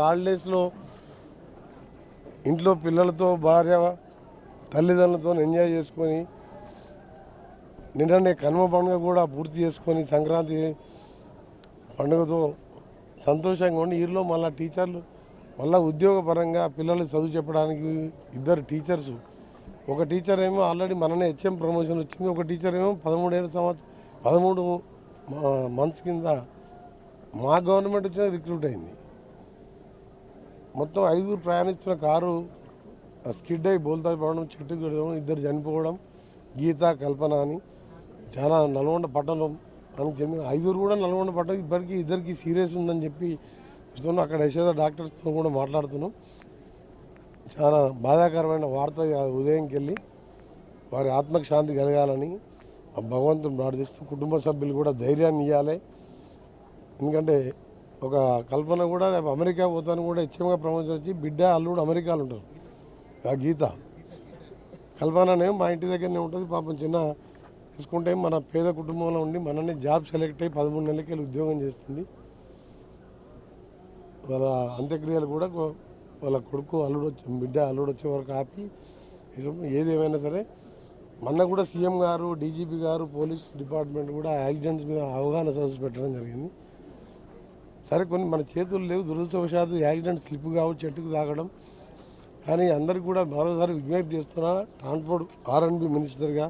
హాలిడేస్లో ఇంట్లో పిల్లలతో భార్య తల్లిదండ్రులతో ఎంజాయ్ చేసుకొని నిన్ననే కనుమ పండుగ కూడా పూర్తి చేసుకొని సంక్రాంతి పండుగతో సంతోషంగా ఉండి ఈరోజు మళ్ళీ టీచర్లు మళ్ళీ ఉద్యోగపరంగా పిల్లలకు చదువు చెప్పడానికి ఇద్దరు టీచర్స్, ఒక టీచర్ ఏమో ఆల్రెడీ మననే హెచ్ఎం ప్రమోషన్ వచ్చింది, ఒక టీచర్ ఏమో 13 మంత్స్ కింద మా గవర్నమెంట్ వచ్చిన రిక్రూట్ అయింది. మొత్తం 5 ప్రయాణిస్తున్న కారు స్కిడ్ అయి బోల్తా పడడం, చెట్టు కొడడం, ఇద్దరు చనిపోవడం, గీత కల్పన అని చాలా నల్గొండ పట్టణం అని చెందిన 5 కూడా నల్గొండ పట్టణం. ఇద్దరికి సీరియస్ ఉందని చెప్పి అక్కడ యశోద డాక్టర్స్తో కూడా మాట్లాడుతున్నాం. చాలా బాధాకరమైన వార్త ఉదయంకి వెళ్ళి వారి ఆత్మకు శాంతి కలగాలని భగవంతుని ప్రార్థిస్తూ కుటుంబ సభ్యులు కూడా ధైర్యాన్ని ఇవ్వాలి. ఎందుకంటే ఒక కల్పన కూడా రేపు అమెరికా పోతాను కూడా ఇచ్చంగా ప్రమోషన్ వచ్చి బిడ్డ అల్లుడు అమెరికాలో ఉంటారు. ఆ గీత కల్పననే మా ఇంటి దగ్గరనే ఉంటుంది. పాపం చిన్న తీసుకుంటే మన పేద కుటుంబంలో ఉండి మననే జాబ్ సెలెక్ట్ అయ్యి 13 నెలలకి వెళ్ళి ఉద్యోగం చేస్తుంది. వాళ్ళ అంత్యక్రియలు కూడా వాళ్ళ కొడుకు బిడ్డ అల్లుడు వచ్చే వరకు ఆపి ఏది ఏమైనా సరే మొన్న కూడా సీఎం గారు, డీజీపీ గారు, పోలీస్ డిపార్ట్మెంట్ కూడా యాక్సిడెంట్స్ మీద అవగాహన సదస్సు పెట్టడం జరిగింది. సరే కొన్ని మన చేతులు లేవు, దురదృష్టవశాత్తు యాక్సిడెంట్ స్లిప్ కావచ్చు, చెట్టుకు తాగడం. కానీ అందరికీ కూడా మరోసారి విజ్ఞప్తి చేస్తున్నా, ట్రాన్స్పోర్ట్ ఆర్ఎండ్బి మినిస్టర్గా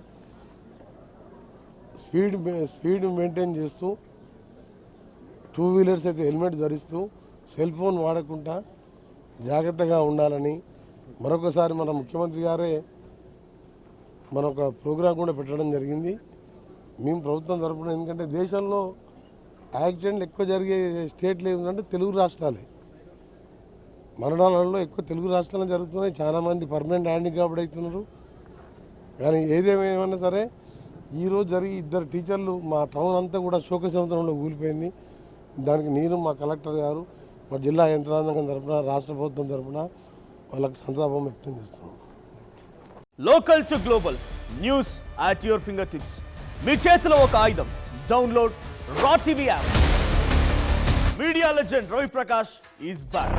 స్పీడ్ మెయింటైన్ చేస్తూ 2 వీలర్స్ అయితే హెల్మెట్ ధరిస్తూ సెల్ ఫోన్ వాడకుండా జాగ్రత్తగా ఉండాలని మరొకసారి మన ముఖ్యమంత్రి గారే ఒక ప్రోగ్రాం కూడా పెట్టడం జరిగింది. మేము ప్రభుత్వం తరఫున, ఎందుకంటే దేశంలో యాక్సిడెంట్లు ఎక్కువ జరిగే స్టేట్లు ఏంటంటే తెలుగు రాష్ట్రాలే. మరణాలలో ఎక్కువ తెలుగు రాష్ట్రాల్లో జరుగుతున్నాయి. చాలామంది పర్మనెంట్ హ్యాండిక్యాప్డ్ అవుతున్నారు. కానీ ఏదేమైనా సరే ఈరోజు జరిగి 2 టీచర్లు మా టౌన్ అంతా కూడా శోకసముద్రంలో కూలిపోయింది. దానికి నేను మా కలెక్టర్ గారు, మా జిల్లా యంత్రాంగం తరఫున, రాష్ట్ర ప్రభుత్వం తరఫున వాళ్ళకి సంతాపం వ్యక్తం చేస్తున్నాం. Local to global news at your fingertips. మీ చేతిలో ఒక ఆయుధం. Download R TV app. Media legend Ravi Prakash is back.